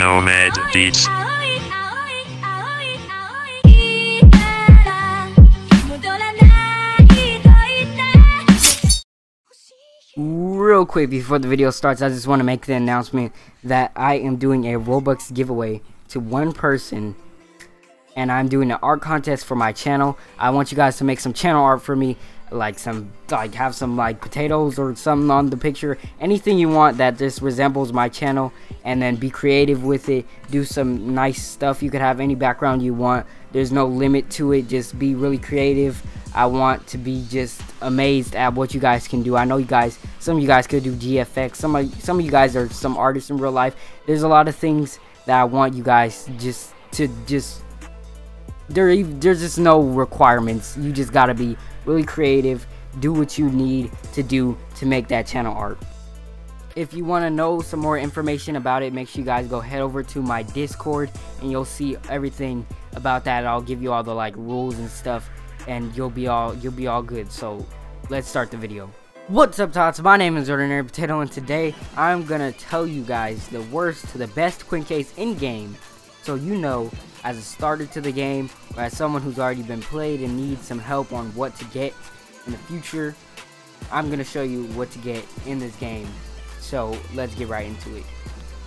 Nomad Beats. Real quick before the video starts, I just want to make the announcement that I am doing a Robux giveaway to one person, and I'm doing an art contest for my channel. I want you guys to make some channel art for me, have some potatoes or something on the picture, anything you want that just resembles my channel, and then be creative with it. Do some nice stuff. You could have any background you want. There's no limit to it. Just be really creative. I want to be just amazed at what you guys can do. I know you guys, some of you guys could do GFX. Some of you guys are some artists in real life. There's a lot of things that I want you guys there's just no requirements. You just gotta be really creative, do what you need to do to make that channel art. If you want to know some more information about it, make sure you guys go head over to my Discord and you'll see everything about that. I'll give you all the rules and stuff, and you'll be all good. So let's start the video. What's up, tots? My name is OrdinaryPotato, and today I'm gonna tell you guys the worst to the best Quinques in game, so you know, as a starter to the game, or as someone who's already been played and needs some help on what to get in the future, I'm gonna show you what to get in this game. So let's get right into it.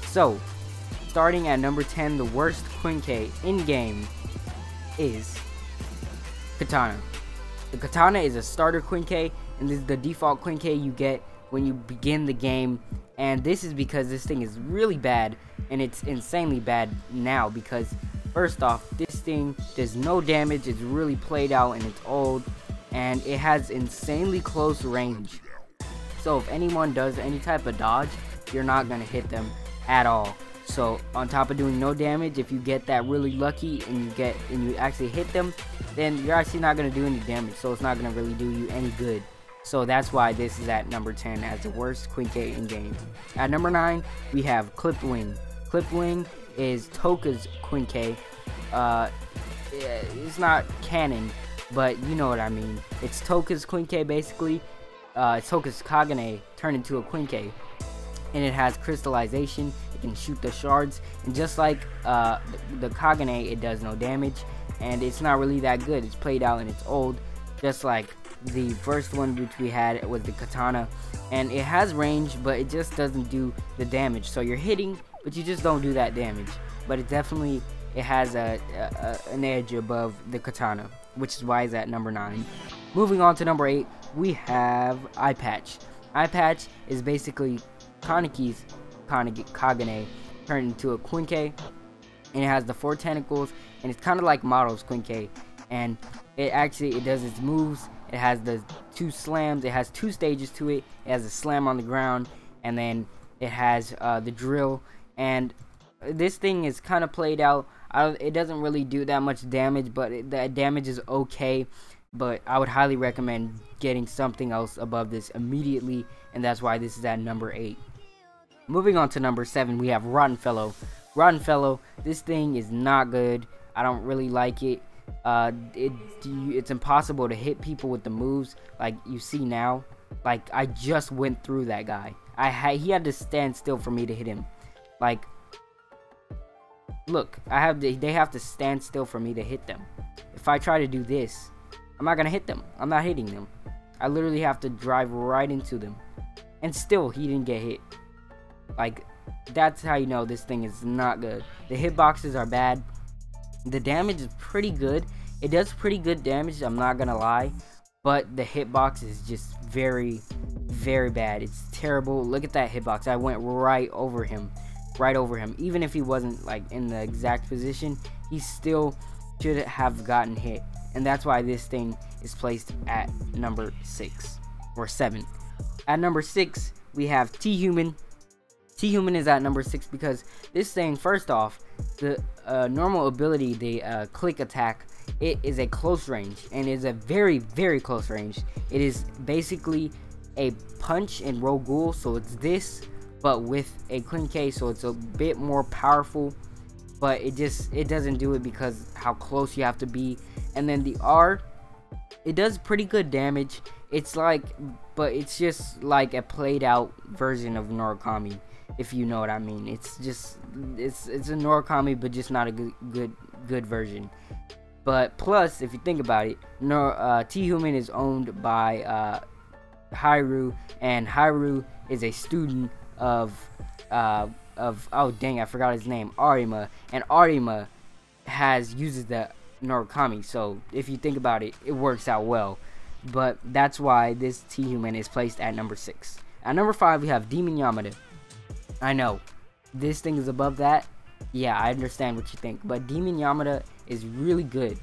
So starting at number 10, the worst Quinque in game is Katana. The Katana is a starter Quinque, and this is the default Quinque you get when you begin the game. And this is because this thing is really bad, and it's insanely bad now because first off, this thing does no damage. It's really played out and it's old, and it has insanely close range. So if anyone does any type of dodge, you're not gonna hit them at all. So on top of doing no damage, if you get that really lucky and you actually hit them, then you're actually not gonna do any damage. So it's not gonna really do you any good. So that's why this is at number 10 as the worst Quinque in game. At number 9, we have Clipped Wing. Clipped Wing is Toka's Quinque. It's not canon, but you know what I mean. It's Toka's Quinque basically. It's Toka's Kagane turned into a Quinque, and it has crystallization. It can shoot the shards, and just like the Kagane, it does no damage, and it's not really that good. It's played out and it's old, just like the first one which we had was the Katana, and it has range, but it just doesn't do the damage. So you're hitting, but you just don't do that damage. But it definitely has an edge above the Katana, which is why it's at number 9. Moving on to number 8, we have Eye Patch. Eye Patch is basically Kaneki's Kagane turned into a Quinque, and it has the 4 tentacles, and it's kind of like Model's Quinque, and it does its moves. It has the 2 slams. It has 2 stages to it. It has a slam on the ground, and then it has the drill. And this thing is kind of played out. It doesn't really do that much damage, but the damage is okay. But I would highly recommend getting something else above this immediately, and that's why this is at number 8. Moving on to number 7, we have Rotten Fellow. Rotten Fellow, this thing is not good. I don't really like it. It's impossible to hit people with the moves like you see now. Like, I just went through that guy. He had to stand still for me to hit him. Like, look, they have to stand still for me to hit them. If I try to do this, I'm not gonna hit them. I'm not hitting them. I literally have to drive right into them, and still he didn't get hit. Like, that's how you know this thing is not good. The hitboxes are bad. The damage is pretty good. It does pretty good damage, I'm not gonna lie, but the hitbox is just very, very bad. It's terrible. Look at that hitbox. I went right over him. Even if he wasn't in the exact position, he still should have gotten hit. And that's why this thing is placed at number 6 or 7. At number 6, we have T-Human. T-Human is at number 6 because this thing, first off, the normal ability, the click attack, it is a close range, and is a very, very close range. It is basically a punch in Ro-Ghoul, so it's this, but with a Quinque, so it's a bit more powerful. But it doesn't do it because how close you have to be. And then the R, it does pretty good damage. It's but it's just like a played out version of Narukami. if you know what I mean. It's just it's a Narukami, but just not a good version. But plus, if you think about it, T-Human is owned by Haru, and Haru is a student of oh dang, I forgot his name, Arima, and Arima uses the Narukami. So if you think about it, it works out well. But that's why this T-Human is placed at number 6. At number 5, we have Demon Yamada. I know this thing is above that. Yeah, I understand what you think, but Demon Yamada is really good.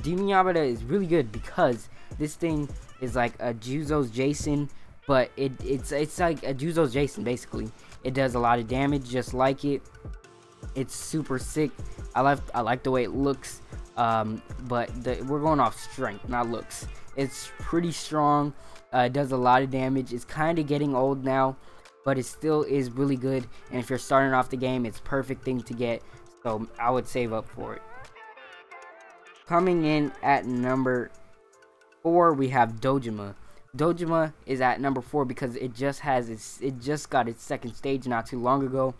Demon Yamada is really good because this thing is like a Juzo's Jason, but it's like a Juzo's Jason basically. It does a lot of damage just like it. It's super sick. I like the way it looks, but we're going off strength, not looks. It's pretty strong. It does a lot of damage. It's kind of getting old now, but it still is really good. And if you're starting off the game, it's perfect thing to get. So I would save up for it. Coming in at number 4, we have Dojima. Dojima is at number 4 because it just got its second stage not too long ago.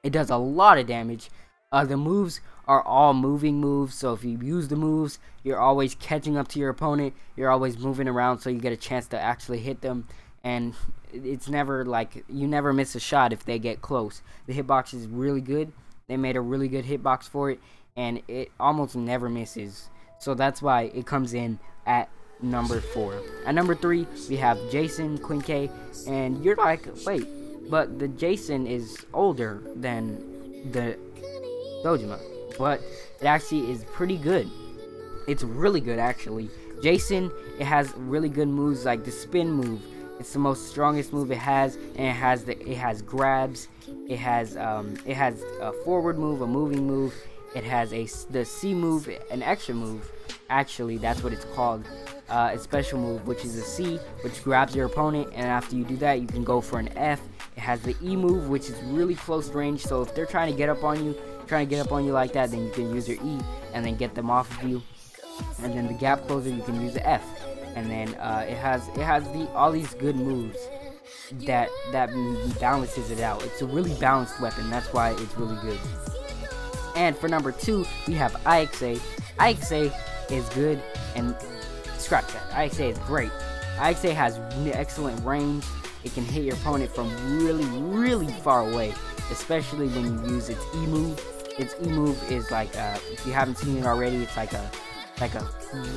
It does a lot of damage. The moves are all moving moves, so if you use the moves, you're always catching up to your opponent. You're always moving around, so you get a chance to actually hit them. And it's never like you never miss a shot if they get close. The hitbox is really good. They made a really good hitbox for it, and it almost never misses. So that's why it comes in at number 4. At number 3, we have Jason Quinques, and you're like, wait, but the Jason is older than the Dojima, but it actually is pretty good. It's really good actually. Jason, it has really good moves like the spin move. It's the most strongest move it has, and it has grabs. It has a forward move, a moving move. It has the C move, an extra move. Actually, that's what it's called. A special move, which is a C, which grabs your opponent, and after you do that, you can go for an F. It has the E move, which is really close range. So if they're trying to get up on you like that, then you can use your E and then get them off of you. And then the gap closer, you can use the F. And then it has all these good moves that balances it out. It's a really balanced weapon. That's why it's really good. And for number 2, we have IXA. IXA is good, and scratch that. IXA is great. IXA has excellent range. It can hit your opponent from really far away, especially when you use its E move. Its E move is like, if you haven't seen it already, it's like a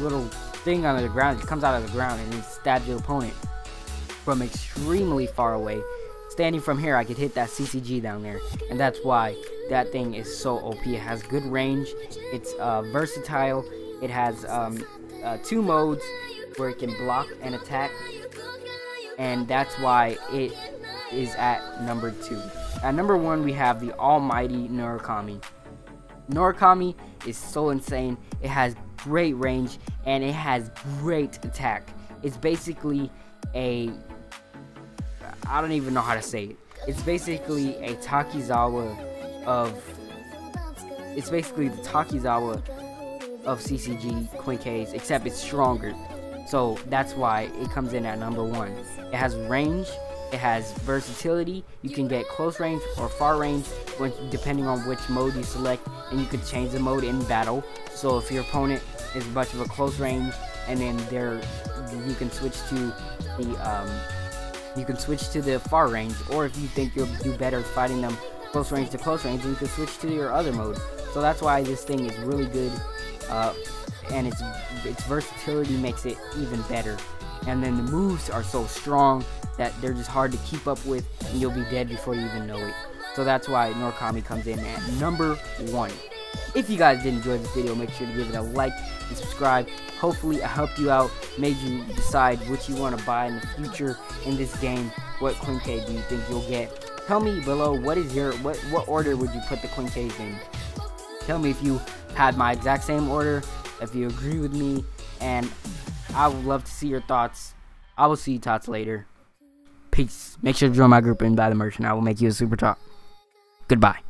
little thing under the ground. It comes out of the ground and it stabs your opponent from extremely far away. Standing from here, I could hit that CCG down there, and that's why that thing is so OP. It has good range. It's versatile. It has 2 modes where it can block and attack, and that's why it is at number 2. At number 1, we have the almighty Narukami. Narukami is so insane. It has great range, and it has great attack. It's basically I don't even know how to say it. It's basically a Takizawa it's basically the Takizawa of CCG Quinques, except it's stronger. So that's why it comes in at number 1. It has range, it has versatility. You can get close range or far range depending on which mode you select, and you can change the mode in battle. So if your opponent is much of a close range, and then you can switch to the far range, or if you think you'll do better fighting them close range to close range, then you can switch to your other mode. So that's why this thing is really good, and its versatility makes it even better. And then the moves are so strong that they're just hard to keep up with, and you'll be dead before you even know it. So that's why Narukami comes in at number 1. If you guys did enjoy this video, make sure to give it a like and subscribe. Hopefully I helped you out, made you decide what you want to buy in the future in this game. What Quinques do you think you'll get? Tell me below, what order would you put the Quinques in? Tell me if you had my exact same order, if you agree with me, and I would love to see your thoughts. I will see you tots later. Peace. Make sure to join my group and buy the merch, and I will make you a super top. Goodbye.